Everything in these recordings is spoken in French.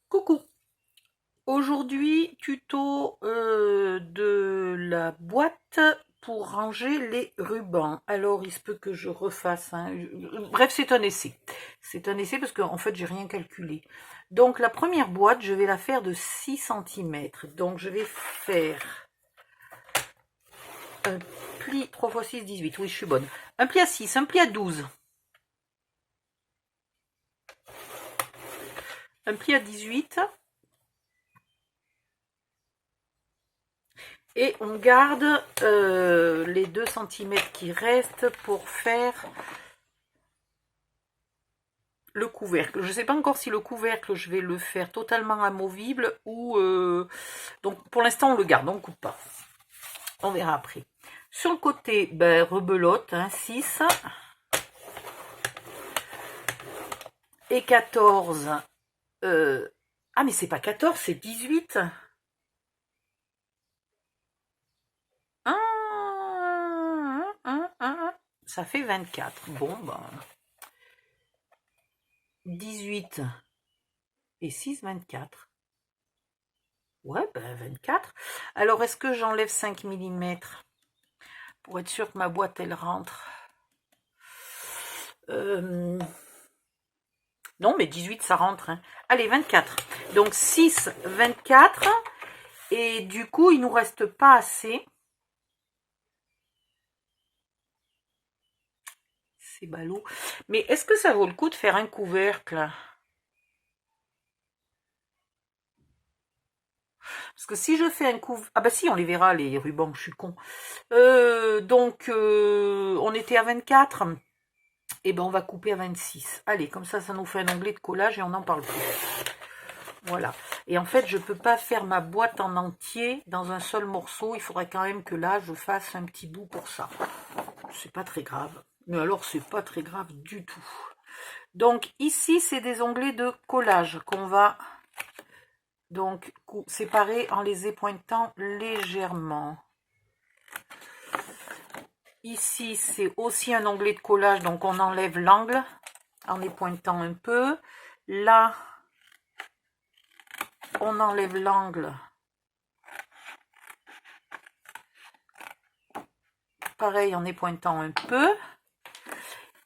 Coucou! Aujourd'hui, tuto de la boîte pour ranger les rubans. Alors, il se peut que je refasse. Bref, c'est un essai. C'est un essai parce qu'en fait, j'ai rien calculé. Donc, la première boîte, je vais la faire de 6 cm. Donc, je vais faire un pli 3 x 6, 18. Oui, je suis bonne. Un pli à 6, un pli à 12. Un pli à 18. Et on garde les 2 cm qui restent pour faire le couvercle. Je ne sais pas encore si le couvercle, je vais le faire totalement amovible ou... donc pour l'instant, on le garde, on ne coupe pas. On verra après. Sur le côté, ben, rebelote, 6 et 14. Ah, mais c'est pas 14, c'est 18. Ça fait 24. Bon, ben... 18 et 6, 24. Ouais, ben 24. Alors, est-ce que j'enlève 5 mm pour être sûr que ma boîte, elle rentre? Non, mais 18, ça rentre. Hein. Allez, 24. Donc, 6, 24. Et du coup, il nous reste pas assez. C'est ballot. Mais est-ce que ça vaut le coup de faire un couvercle? Parce que si je fais un couvercle... Ah bah si, on les verra, les rubans, je suis con. Donc, on était à 24. Et ben on va couper à 26. Allez, comme ça nous fait un onglet de collage et on n'en parle plus. Voilà. Et en fait, je ne peux pas faire ma boîte en entier dans un seul morceau. Il faudrait quand même que là, je fasse un petit bout pour ça. C'est pas très grave. Mais alors, c'est pas très grave du tout. Donc, ici, c'est des onglets de collage qu'on va donc séparer en les épointant légèrement. Ici, c'est aussi un onglet de collage, donc on enlève l'angle en épointant un peu. Là, on enlève l'angle. Pareil, en épointant un peu.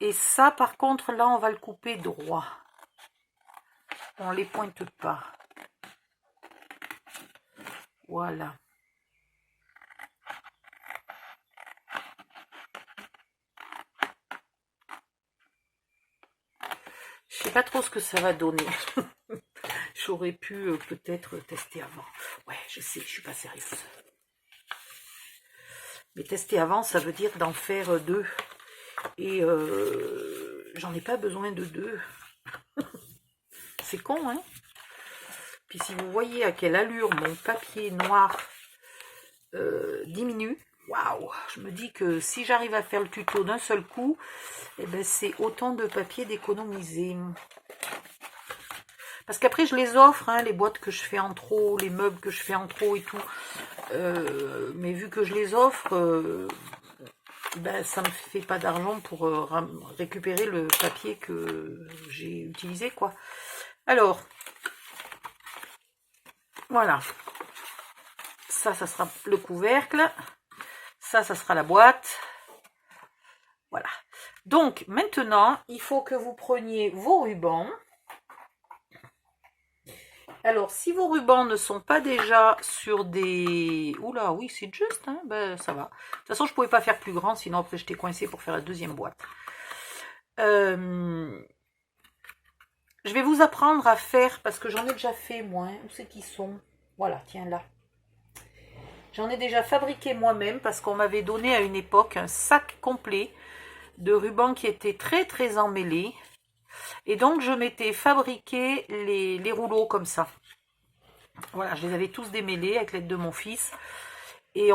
Et ça, par contre, là, on va le couper droit. On ne les pointe pas. Voilà. Je sais pas trop ce que ça va donner. J'aurais pu peut-être tester avant. Ouais, je sais, je suis pas sérieuse. Mais tester avant, ça veut dire d'en faire 2. Et j'en ai pas besoin de 2. C'est con, hein? Puis si vous voyez à quelle allure mon papier noir diminue, waouh! Je me dis que si j'arrive à faire le tuto d'un seul coup, eh ben c'est autant de papier d'économiser. Parce qu'après, je les offre, hein, les boîtes que je fais en trop, les meubles que je fais en trop et tout. Mais vu que je les offre, ben, ça ne me fait pas d'argent pour récupérer le papier que j'ai utilisé, quoi. Alors, voilà. Ça sera le couvercle. Ça sera la boîte. Voilà. Donc, maintenant, il faut que vous preniez vos rubans. Alors, si vos rubans ne sont pas déjà sur des... Oula, oui, c'est juste, hein, ben, ça va. De toute façon, je ne pouvais pas faire plus grand, sinon après, j'étais coincée pour faire la deuxième boîte. Je vais vous apprendre à faire, parce que j'en ai déjà fait, moi. Hein. Où c'est qu'ils sont? Voilà, tiens, là. J'en ai déjà fabriqué moi-même, parce qu'on m'avait donné à une époque un sac complet de rubans qui étaient très, très emmêlés. Et donc, je m'étais fabriqué les rouleaux comme ça. Voilà, je les avais tous démêlés avec l'aide de mon fils. Et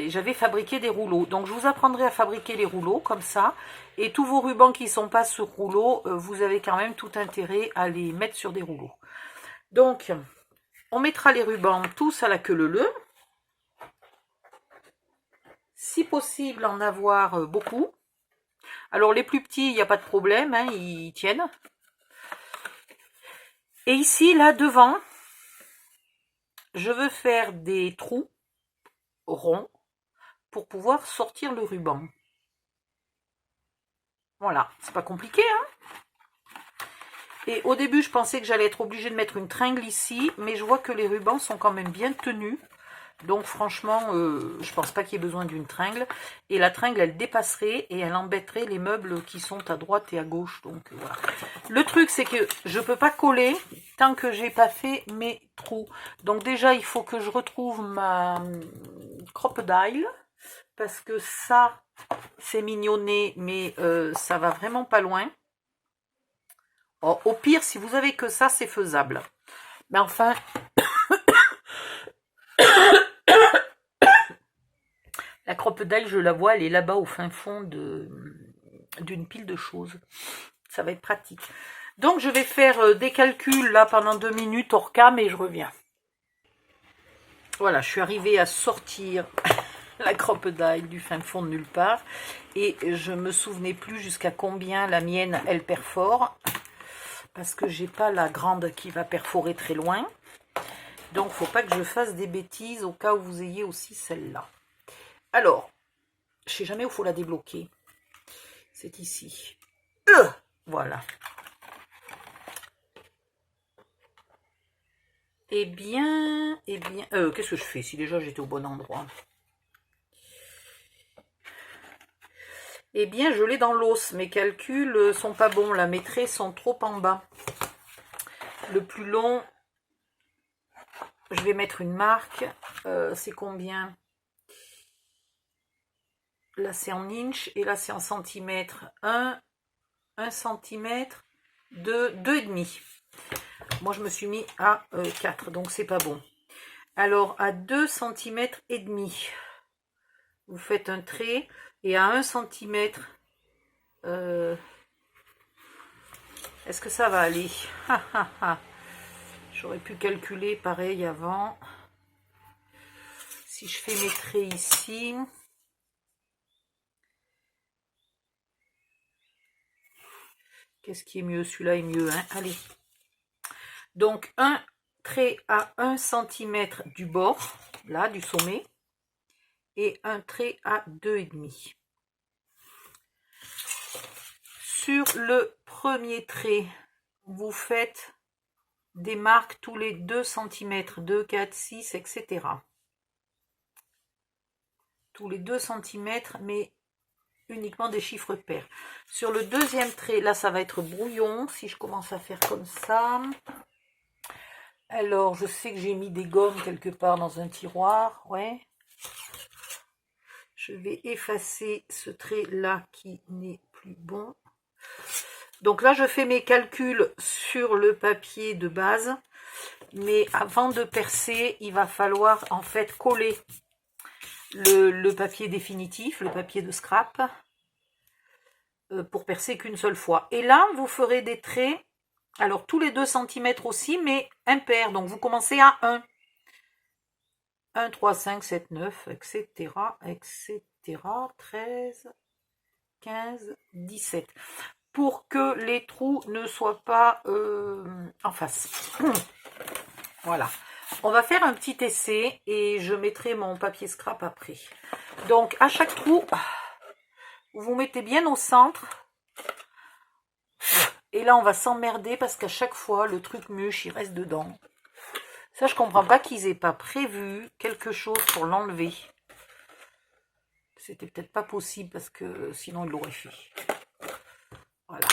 j'avais fabriqué des rouleaux. Donc, je vous apprendrai à fabriquer les rouleaux comme ça. Et tous vos rubans qui ne sont pas sur rouleau, vous avez quand même tout intérêt à les mettre sur des rouleaux. Donc, on mettra les rubans tous à la queue leu-leu. Si possible, en avoir beaucoup. Alors, les plus petits, il n'y a pas de problème, hein, ils tiennent. Et ici, là, devant, je veux faire des trous ronds pour pouvoir sortir le ruban. Voilà, c'est pas compliqué, hein. Et au début, je pensais que j'allais être obligée de mettre une tringle ici, mais je vois que les rubans sont quand même bien tenus. Donc franchement, je pense pas qu'il y ait besoin d'une tringle. Et la tringle, elle dépasserait et elle embêterait les meubles qui sont à droite et à gauche. Donc voilà. Le truc, c'est que je peux pas coller tant que j'ai pas fait mes trous. Donc déjà, il faut que je retrouve ma crocodile. Parce que ça, c'est mignonné, mais ça va vraiment pas loin. Oh, au pire, si vous avez que ça, c'est faisable. Mais enfin... La crocodile, je la vois, elle est là-bas au fin fond d'une pile de choses. Ça va être pratique. Donc, je vais faire des calculs là pendant 2 minutes hors cam et je reviens. Voilà, je suis arrivée à sortir la crocodile du fin fond de nulle part. Et je me souvenais plus jusqu'à combien la mienne, elle perfore. Parce que j'ai pas la grande qui va perforer très loin. Donc, faut pas que je fasse des bêtises au cas où vous ayez aussi celle-là. Alors, je sais jamais où il faut la débloquer. C'est ici. Voilà. Eh bien, qu'est-ce que je fais si déjà j'étais au bon endroit? Eh bien, je l'ai dans l'os. Mes calculs sont pas bons. La mes traits sont trop en bas. Le plus long, je vais mettre une marque. C'est combien? Là, c'est en inch et là, c'est en centimètres. 1 centimètre, 2,5. Moi, je me suis mis à 4, donc c'est pas bon. Alors, à 2 cm et demi, vous faites un trait. Et à 1 cm, est-ce que ça va aller? J'aurais pu calculer pareil avant. Si je fais mes traits ici... Qu'est-ce qui est mieux? Celui-là est mieux, hein? Allez. Donc, un trait à 1 cm du bord, là, du sommet. Et un trait à 2,5. Sur le premier trait, vous faites des marques tous les 2 cm, 2, 4, 6, etc. Tous les 2 cm, mais uniquement des chiffres pairs. Sur le deuxième trait, là, ça va être brouillon, si je commence à faire comme ça. Alors, je sais que j'ai mis des gommes quelque part dans un tiroir, ouais. Je vais effacer ce trait-là qui n'est plus bon. Donc là, je fais mes calculs sur le papier de base. Mais avant de percer, il va falloir en fait coller le papier définitif, le papier de scrap, pour percer qu'une seule fois. Et là, vous ferez des traits, alors tous les 2 cm aussi, mais impairs. Donc vous commencez à 1. 1, 3, 5, 7, 9, etc., etc., 13, 15, 17. Pour que les trous ne soient pas en face. Voilà. On va faire un petit essai et je mettrai mon papier scrap après. Donc, à chaque trou, vous mettez bien au centre. Et là, on va s'emmerder parce qu'à chaque fois, le truc mûche, il reste dedans. Ça, je comprends pas qu'ils aient pas prévu quelque chose pour l'enlever. C'était peut-être pas possible parce que sinon, ils l'auraient fait. Voilà.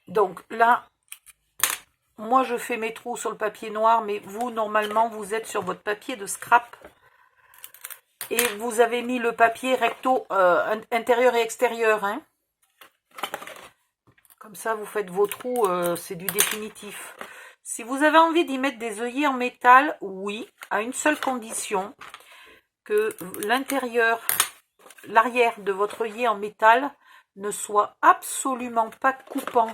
Donc là, moi je fais mes trous sur le papier noir, mais vous, normalement, vous êtes sur votre papier de scrap. Et vous avez mis le papier recto intérieur et extérieur. Hein. Comme ça, vous faites vos trous, c'est du définitif. Si vous avez envie d'y mettre des œillets en métal, oui, à une seule condition, que l'intérieur, l'arrière de votre œillet en métal ne soit absolument pas coupant.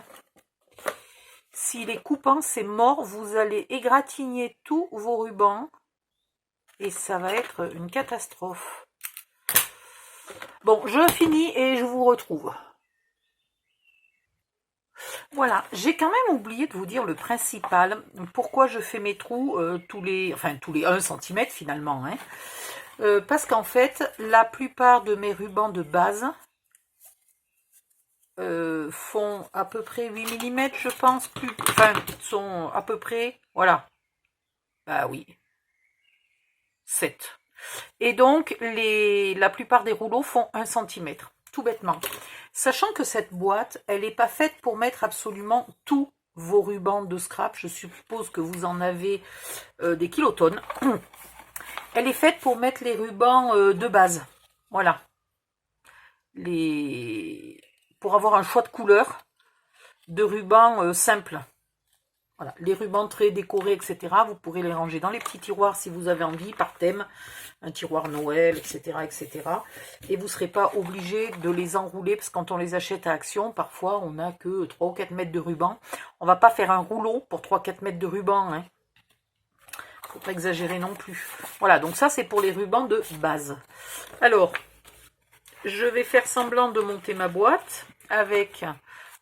S'il est coupant, c'est mort, vous allez égratigner tous vos rubans et ça va être une catastrophe. Bon, je finis et je vous retrouve. Voilà, j'ai quand même oublié de vous dire le principal. Pourquoi je fais mes trous tous les 1 cm finalement. Hein. Parce qu'en fait, la plupart de mes rubans de base font à peu près 8 mm, je pense. Sont à peu près, voilà. Bah oui, 7. Et donc, la plupart des rouleaux font 1 cm, tout bêtement. Sachant que cette boîte, elle n'est pas faite pour mettre absolument tous vos rubans de scrap. Je suppose que vous en avez des kilotonnes. Elle est faite pour mettre les rubans de base. Voilà. Pour avoir un choix de couleur de rubans simples. Voilà. Les rubans très décorés, etc. Vous pourrez les ranger dans les petits tiroirs si vous avez envie, par thème. Un tiroir Noël, etc., etc. Et vous ne serez pas obligé de les enrouler, parce que quand on les achète à Action, parfois on n'a que 3 ou 4 mètres de ruban. On ne va pas faire un rouleau pour 3-4 mètres de ruban. Hein. Faut pas exagérer non plus. Voilà, donc ça c'est pour les rubans de base. Alors, je vais faire semblant de monter ma boîte avec,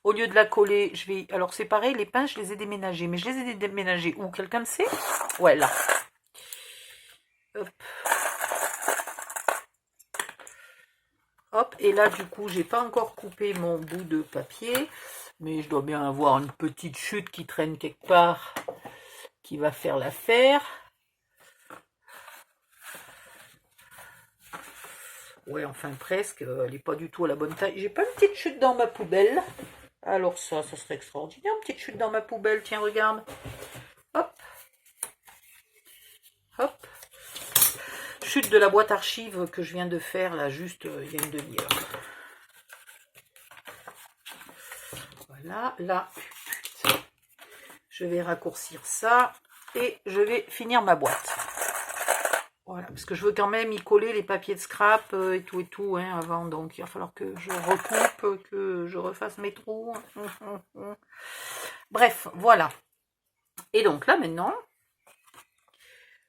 au lieu de la coller, je vais, alors c'est pareil, les pinces je les ai déménagées, mais je les ai déménagées où? Quelqu'un le sait? Ouais, là. Hop. Hop, et là du coup j'ai pas encore coupé mon bout de papier, mais je dois bien avoir une petite chute qui traîne quelque part qui va faire l'affaire. Ouais, enfin presque, elle n'est pas du tout à la bonne taille. J'ai pas une petite chute dans ma poubelle. Alors ça serait extraordinaire, une petite chute dans ma poubelle, tiens regarde. Hop. Hop. Chute de la boîte archive que je viens de faire là juste il y a une demi-heure. Voilà, là, je vais raccourcir ça et je vais finir ma boîte. Voilà, parce que je veux quand même y coller les papiers de scrap et tout hein, avant, donc il va falloir que je recoupe, que je refasse mes trous. Bref, voilà. Et donc là maintenant,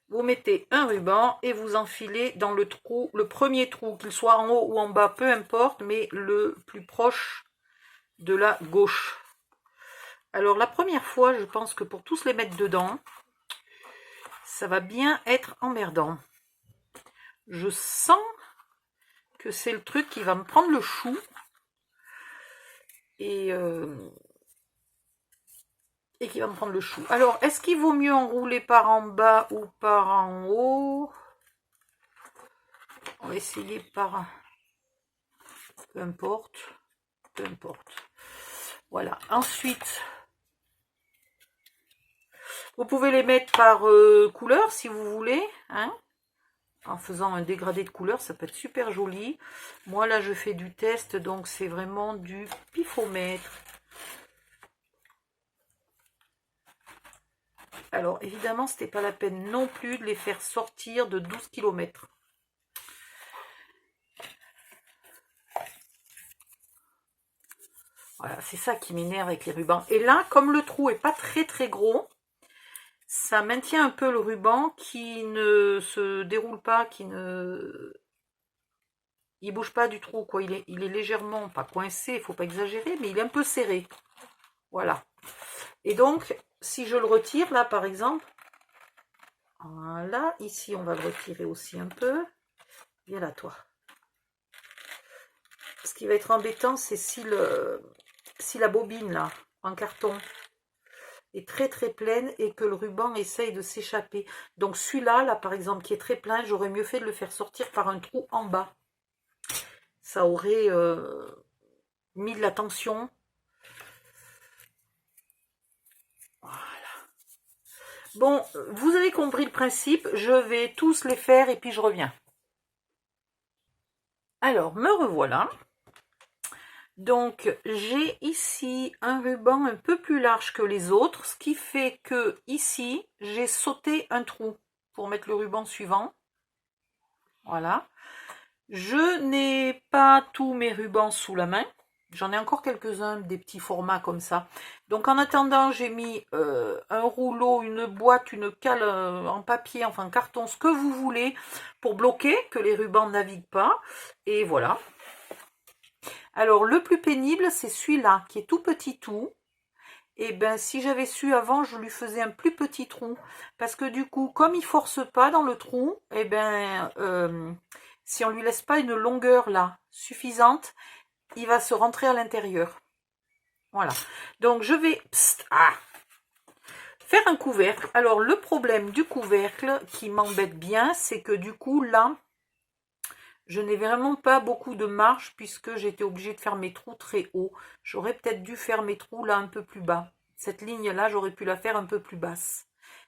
vous mettez un ruban et vous enfilez dans le trou, le premier trou, qu'il soit en haut ou en bas, peu importe, mais le plus proche de la gauche. Alors la première fois, je pense que pour tous les mettre dedans, ça va bien être emmerdant. Je sens que c'est le truc qui va me prendre le chou. Et qui va me prendre le chou. Alors, est-ce qu'il vaut mieux enrouler par en bas ou par en haut? On va essayer par... Peu importe. Peu importe. Voilà. Ensuite, vous pouvez les mettre par couleur si vous voulez. Hein, en faisant un dégradé de couleur, ça peut être super joli. Moi, là, je fais du test, donc c'est vraiment du pifomètre. Alors, évidemment, c'était pas la peine non plus de les faire sortir de 12 km. Voilà, c'est ça qui m'énerve avec les rubans. Et là, comme le trou est pas très très gros, ça maintient un peu le ruban qui ne se déroule pas, il bouge pas du trou, quoi. Il est légèrement, pas coincé, il faut pas exagérer, mais il est un peu serré. Voilà. Et donc, si je le retire, là, par exemple, voilà, ici, on va le retirer aussi un peu. Viens là, toi. Ce qui va être embêtant, c'est si la bobine, là, en carton, est très très pleine et que le ruban essaye de s'échapper. Donc celui-là, là, par exemple, qui est très plein, j'aurais mieux fait de le faire sortir par un trou en bas. Ça aurait mis de la tension. Voilà. Bon, vous avez compris le principe. Je vais tous les faire et puis je reviens. Alors, me revoilà. Donc, j'ai ici un ruban un peu plus large que les autres, ce qui fait que ici, j'ai sauté un trou pour mettre le ruban suivant. Voilà. Je n'ai pas tous mes rubans sous la main. J'en ai encore quelques-uns, des petits formats comme ça. Donc, en attendant, j'ai mis un rouleau, une boîte, une cale en papier, enfin en carton, ce que vous voulez, pour bloquer, que les rubans ne naviguent pas. Et voilà. Alors, le plus pénible, c'est celui-là, qui est tout petit tout. et ben si j'avais su avant, je lui faisais un plus petit trou. Parce que du coup, comme il force pas dans le trou, et ben si on lui laisse pas une longueur là suffisante, il va se rentrer à l'intérieur. Voilà. Donc je vais faire un couvercle. Alors le problème du couvercle qui m'embête bien, c'est que du coup là, je n'ai vraiment pas beaucoup de marge puisque j'étais obligée de faire mes trous très haut. J'aurais peut-être dû faire mes trous là un peu plus bas. Cette ligne-là, j'aurais pu la faire un peu plus basse.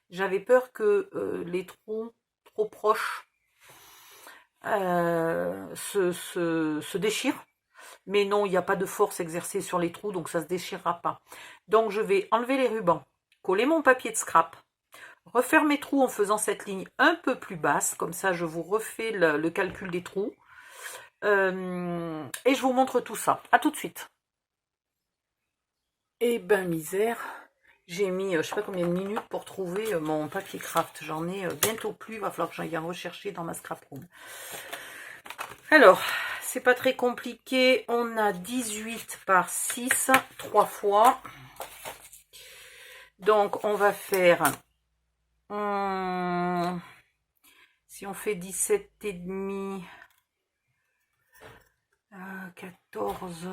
J'avais peur que les trous trop proches se déchirent. Mais non, il n'y a pas de force exercée sur les trous, donc ça ne se déchirera pas. Donc je vais enlever les rubans, coller mon papier de scrap, refaire mes trous en faisant cette ligne un peu plus basse, comme ça je vous refais le calcul des trous. Et je vous montre tout ça. À tout de suite. Eh ben misère, j'ai mis je sais pas combien de minutes pour trouver mon papier craft. J'en ai bientôt plus, il va falloir que j'aille en rechercher dans ma scrap room. Alors, c'est pas très compliqué, on a 18 par 6, 3 fois. Donc on va faire, si on fait 17 et demi, 14,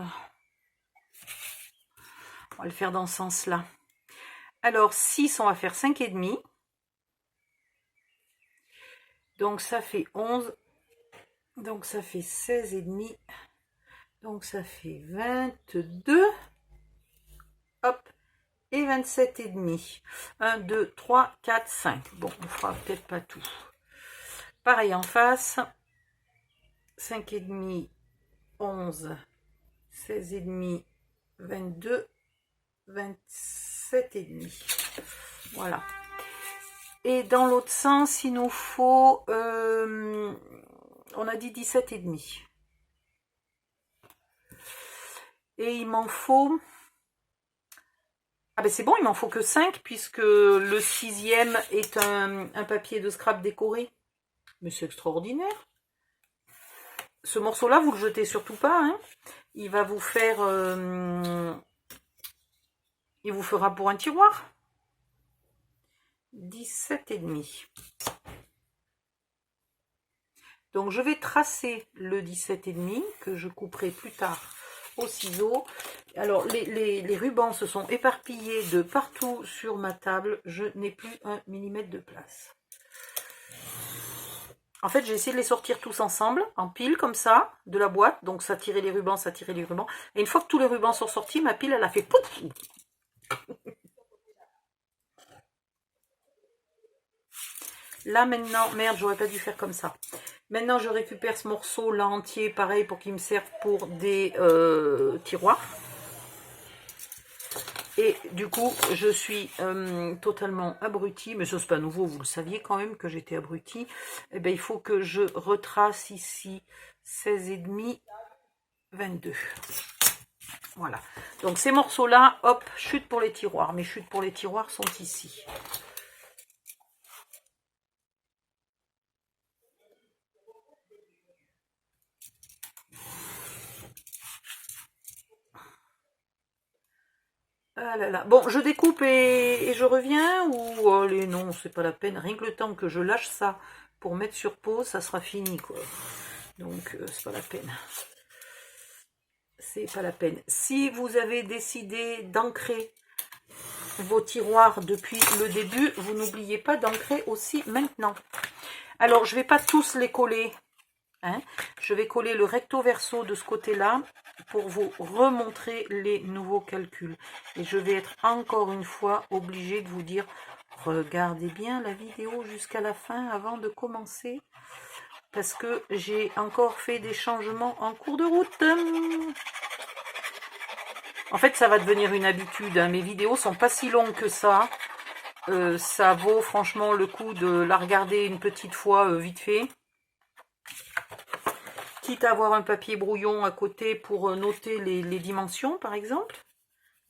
on va le faire dans ce sens-là. Alors 6, on va faire 5 et demi. Donc ça fait 11. Donc ça fait 16 et demi. Donc ça fait 22. Hop. Et 27 et demi. 1, 2, 3, 4, 5. Bon, on fera peut-être pas tout. Pareil en face. 5 et demi, 11, 16 et demi, 22, 27 et demi. Voilà. Et dans l'autre sens, il nous faut, on a dit 17 et demi. Et il m'en faut, ah ben c'est bon, il m'en faut que 5 puisque le 6e est un papier de scrap décoré. Mais c'est extraordinaire. Ce morceau-là, vous le jetez surtout pas, hein. Il va vous faire, il vous fera pour un tiroir. 17 et demi. Donc je vais tracer le 17 et demi que je couperai plus tard au ciseau. Alors les rubans se sont éparpillés de partout sur ma table. Je n'ai plus 1 millimètre de place. En fait, j'ai essayé de les sortir tous ensemble, en pile comme ça, de la boîte. Donc ça tirait les rubans, ça tirait les rubans. Et une fois que tous les rubans sont sortis, ma pile, elle a fait pouf. Là maintenant, merde, j'aurais pas dû faire comme ça. Maintenant, je récupère ce morceau là entier, pareil, pour qu'il me serve pour des tiroirs. Et du coup, je suis totalement abrutie, mais ça c'est pas nouveau, vous le saviez quand même que j'étais abrutie. Eh bien, il faut que je retrace ici 16 et demi, 22. Voilà. Donc ces morceaux-là, hop, chute pour les tiroirs. Mes chutes pour les tiroirs sont ici. Ah là là. Bon, je découpe et je reviens ou allez, non, c'est pas la peine. Rien que le temps que je lâche ça pour mettre sur pause, ça sera fini quoi. Donc c'est pas la peine. C'est pas la peine. Si vous avez décidé d'ancrer vos tiroirs depuis le début, vous n'oubliez pas d'ancrer aussi maintenant. Alors, je vais pas tous les coller. Hein. Je vais coller le recto verso de ce côté-là pour vous remontrer les nouveaux calculs. Et je vais être encore une fois obligée de vous dire, regardez bien la vidéo jusqu'à la fin avant de commencer. Parce que j'ai encore fait des changements en cours de route. En fait, ça va devenir une habitude. Hein. Mes vidéos sont pas si longues que ça. Ça vaut franchement le coup de la regarder une petite fois vite fait. Quitte à avoir un papier brouillon à côté pour noter les dimensions, par exemple.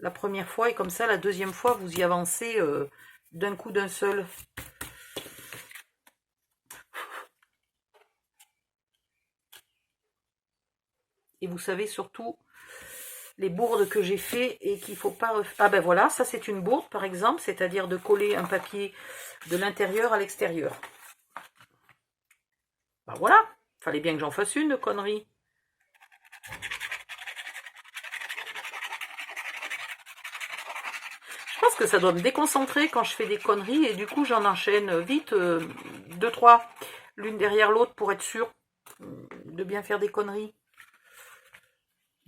La première fois, et comme ça, la deuxième fois, vous y avancez d'un coup d'un seul. Et vous savez surtout les bourdes que j'ai fait et qu'il ne faut pas refaire. Ah ben voilà, ça c'est une bourde par exemple, c'est-à-dire de coller un papier de l'intérieur à l'extérieur. Ben voilà, fallait bien que j'en fasse une de connerie. Je pense que ça doit me déconcentrer quand je fais des conneries et du coup j'en enchaîne vite, 2, 3, l'une derrière l'autre pour être sûr de bien faire des conneries.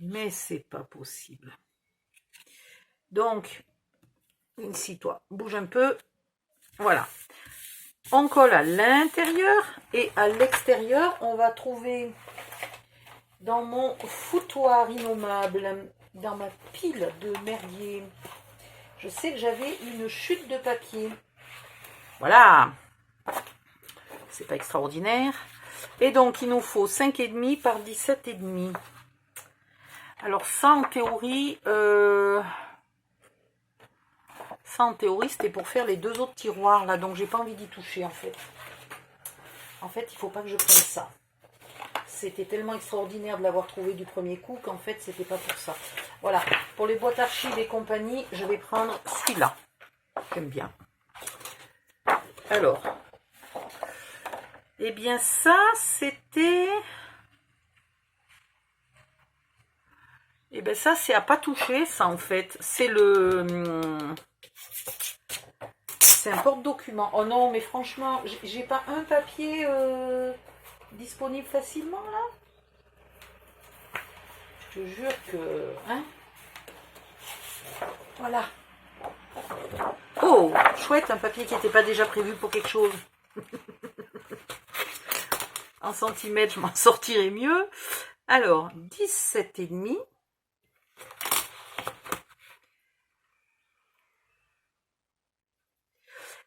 Mais c'est pas possible. Donc, ici toi, bouge un peu. Voilà. On colle à l'intérieur et à l'extérieur, on va trouver dans mon foutoir innommable, dans ma pile de merdier, je sais que j'avais une chute de papier. Voilà. C'est pas extraordinaire. Et donc, il nous faut 5,5 par 17,5. Alors, ça, en théorie, c'était pour faire les 2 autres tiroirs, là. Donc, j'ai pas envie d'y toucher, en fait. En fait, il faut pas que je prenne ça. C'était tellement extraordinaire de l'avoir trouvé du premier coup qu'en fait, c'était pas pour ça. Voilà. Pour les boîtes archives et compagnie, je vais prendre celui-là. J'aime bien. Alors. Eh bien, ça, c'était... Eh bien, ça, c'est à pas toucher, ça, en fait. C'est le... C'est un porte-document. Oh non, mais franchement, j'ai pas un papier disponible facilement, là. Je te jure que... Hein? Voilà. Oh, chouette, un papier qui n'était pas déjà prévu pour quelque chose. En centimètres, je m'en sortirai mieux. Alors, 17,5.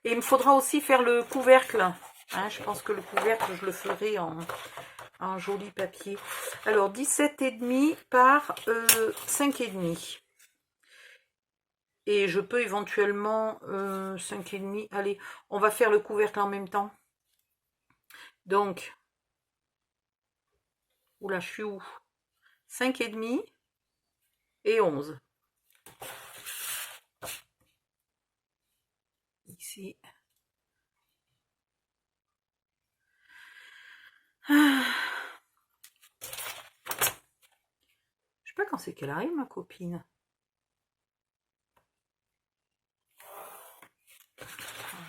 Et il me faudra aussi faire le couvercle. Hein, je pense que le couvercle, je le ferai en joli papier. Alors, 17,5 par 5,5. Et je peux éventuellement 5,5. Allez, on va faire le couvercle en même temps. Donc, oula, je suis où? 5,5 et 11. Ici. Je sais pas quand c'est qu'elle arrive, ma copine.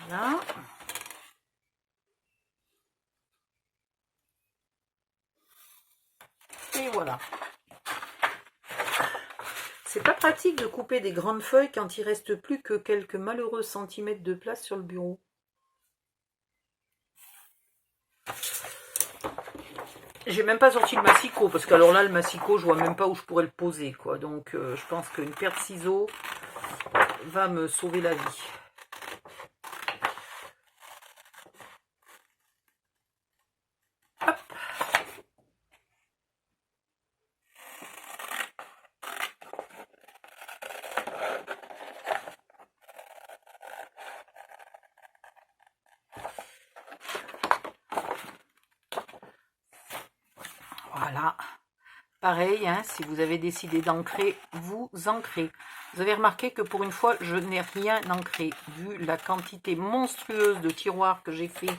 Voilà. Et voilà. C'est pas pratique de couper des grandes feuilles quand il reste plus que quelques malheureux centimètres de place sur le bureau. J'ai même pas sorti le massicot, parce que alors là, le massicot, je vois même pas où je pourrais le poser, quoi. Donc, je pense qu'une paire de ciseaux va me sauver la vie. Hop. Voilà. Pareil, hein, si vous avez décidé d'ancrer, vous ancrez. Vous avez remarqué que pour une fois, je n'ai rien ancré. Vu la quantité monstrueuse de tiroirs que j'ai fait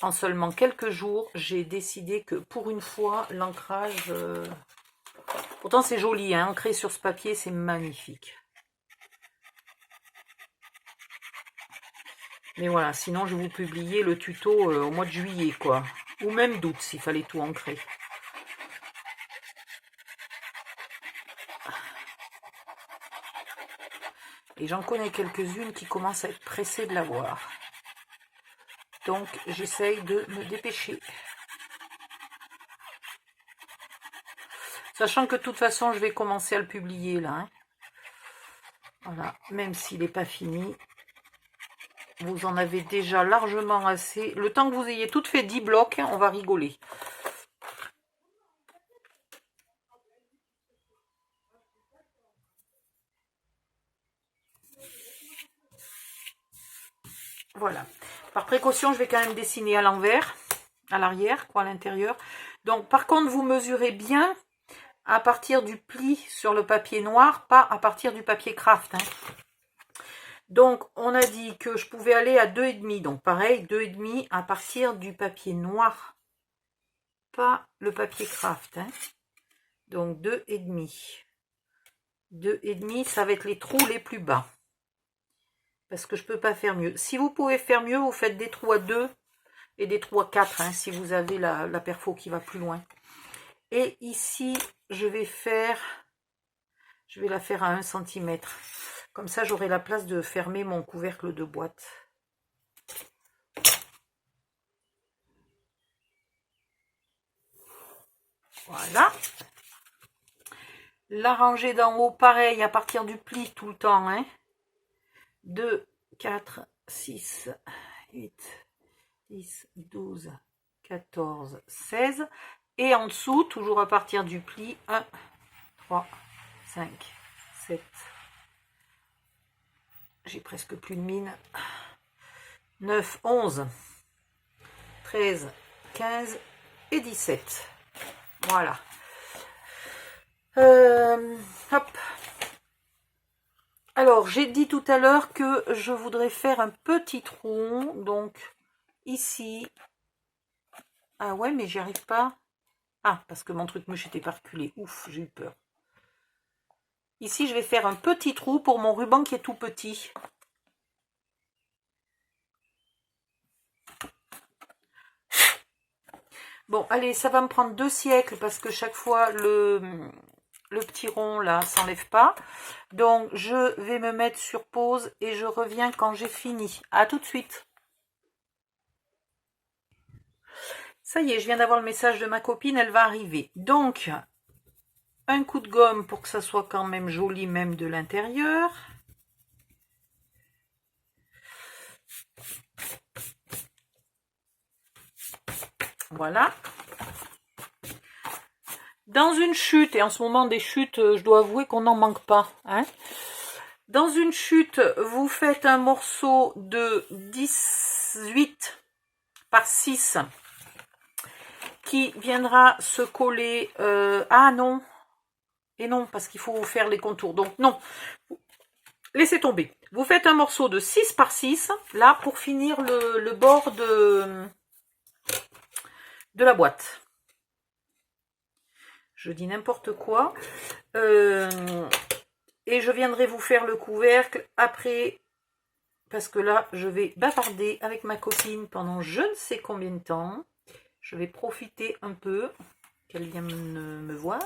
en seulement quelques jours, j'ai décidé que pour une fois, l'ancrage... Pourtant, c'est joli, hein, ancré sur ce papier, c'est magnifique. Mais voilà, sinon, je vais vous publier le tuto au mois de juillet, quoi. Ou même d'août, s'il fallait tout ancrer. Et j'en connais quelques-unes qui commencent à être pressées de l'avoir. Donc, j'essaye de me dépêcher. Sachant que de toute façon, je vais commencer à le publier là. Hein. Voilà, même s'il n'est pas fini. Vous en avez déjà largement assez. Le temps que vous ayez tout fait 10 blocs, on va rigoler. Voilà. Par précaution, je vais quand même dessiner à l'envers, à l'arrière, quoi, à l'intérieur. Donc, par contre, vous mesurez bien à partir du pli sur le papier noir, pas à partir du papier craft. Hein. Donc, on a dit que je pouvais aller à 2,5. Donc, pareil, 2,5 à partir du papier noir, pas le papier craft. Hein. Donc, 2,5. 2,5, ça va être les trous les plus bas. Parce que je ne peux pas faire mieux. Si vous pouvez faire mieux, vous faites des trous à 2 et des trous à 4, hein, si vous avez la perfo qui va plus loin. Et ici, je vais la faire à 1 cm. Comme ça, j'aurai la place de fermer mon couvercle de boîte. Voilà. La rangée d'en haut, pareil, à partir du pli tout le temps. Hein. 2, 4, 6, 8, 10, 12, 14, 16. Et en dessous, toujours à partir du pli, 1, 3, 5, 7. J'ai presque plus de mine. 9, 11, 13, 15 et 17. Voilà. Hop. Alors, j'ai dit tout à l'heure que je voudrais faire un petit trou. Donc, ici. Ah ouais, mais j'y arrive pas. Ah, parce que mon truc mouche était pas reculé. Ouf, j'ai eu peur. Ici, je vais faire un petit trou pour mon ruban qui est tout petit. Bon, allez, ça va me prendre 2 siècles parce que chaque fois, le petit rond, là, s'enlève pas. Donc, je vais me mettre sur pause et je reviens quand j'ai fini. À tout de suite. Ça y est, je viens d'avoir le message de ma copine, elle va arriver. Donc, un coup de gomme pour que ça soit quand même joli, même de l'intérieur. Voilà. Dans une chute, et en ce moment des chutes, je dois avouer qu'on n'en manque pas. Hein. Dans une chute, vous faites un morceau de 18 par 6 qui viendra se coller... ah non, et non, parce qu'il faut faire les contours. Donc non, laissez tomber. Vous faites un morceau de 6 par 6, là, pour finir le bord de la boîte. Je dis n'importe quoi. Et je viendrai vous faire le couvercle après, parce que là, je vais bavarder avec ma copine pendant je ne sais combien de temps. Je vais profiter un peu qu'elle vienne me voir.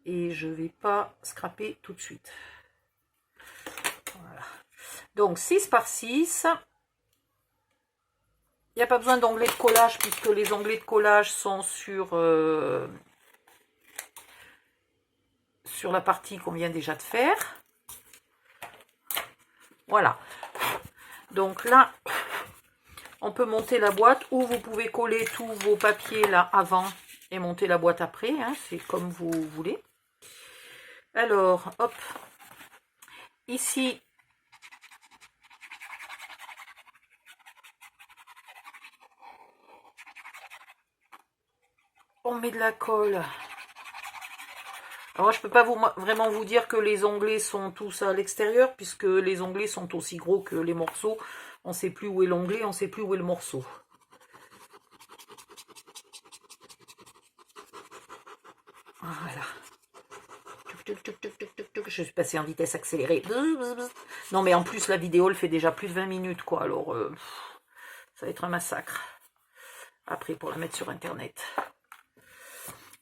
Et je ne vais pas scraper tout de suite. Voilà. Donc, 6 par 6. Il n'y a pas besoin d'onglets de collage, puisque les onglets de collage sont sur la partie qu'on vient déjà de faire. Voilà. Donc là, on peut monter la boîte, ou vous pouvez coller tous vos papiers là avant et monter la boîte après. Hein, c'est comme vous voulez. Alors, hop. Ici, on met de la colle. Alors, je ne peux pas vraiment vous dire que les onglets sont tous à l'extérieur, puisque les onglets sont aussi gros que les morceaux. On ne sait plus où est l'onglet, on ne sait plus où est le morceau. Voilà. Je suis passée en vitesse accélérée. Non, mais en plus, la vidéo, elle fait déjà plus de 20 minutes, quoi. Alors, ça va être un massacre. Après, pour la mettre sur Internet.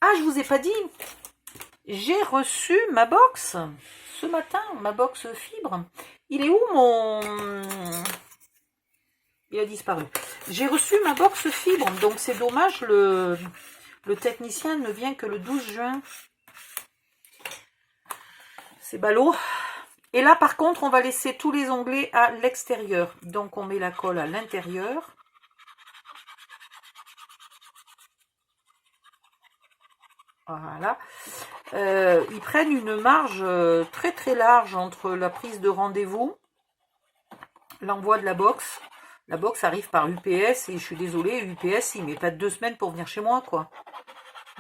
Ah, je vous ai pas dit. J'ai reçu ma box ce matin, ma box fibre. Il est où mon... Il a disparu. J'ai reçu ma box fibre, donc c'est dommage, le technicien ne vient que le 12 juin. C'est ballot. Et là, par contre, on va laisser tous les onglets à l'extérieur. Donc, on met la colle à l'intérieur. Voilà. Ils prennent une marge très très large entre la prise de rendez-vous, l'envoi de la box. La box arrive par UPS et je suis désolée, UPS, il met pas 2 semaines pour venir chez moi, quoi.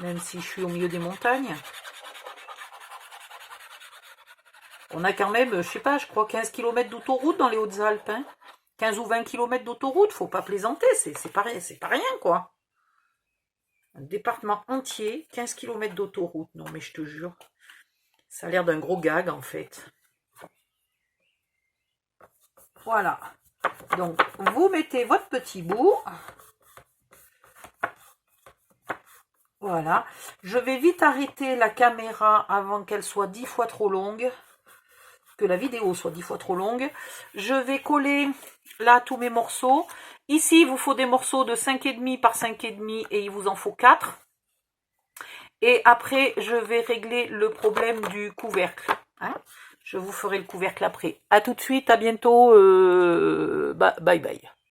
même si je suis au milieu des montagnes. On a quand même, je sais pas, je crois 15 km d'autoroute dans les Hautes-Alpes. Hein. 15 ou 20 km d'autoroute, faut pas plaisanter, c'est pas rien, quoi. Un département entier, 15 km d'autoroute. Non, mais je te jure, ça a l'air d'un gros gag, en fait. Voilà. Donc, vous mettez votre petit bout. Voilà. Je vais vite arrêter la caméra avant qu'elle soit 10 fois trop longue. Que la vidéo soit 10 fois trop longue. Je vais coller là tous mes morceaux. Ici, il vous faut des morceaux de 5,5 par 5,5 et il vous en faut 4. Et après, je vais régler le problème du couvercle. Hein, je vous ferai le couvercle après. À tout de suite, à bientôt. Bye bye.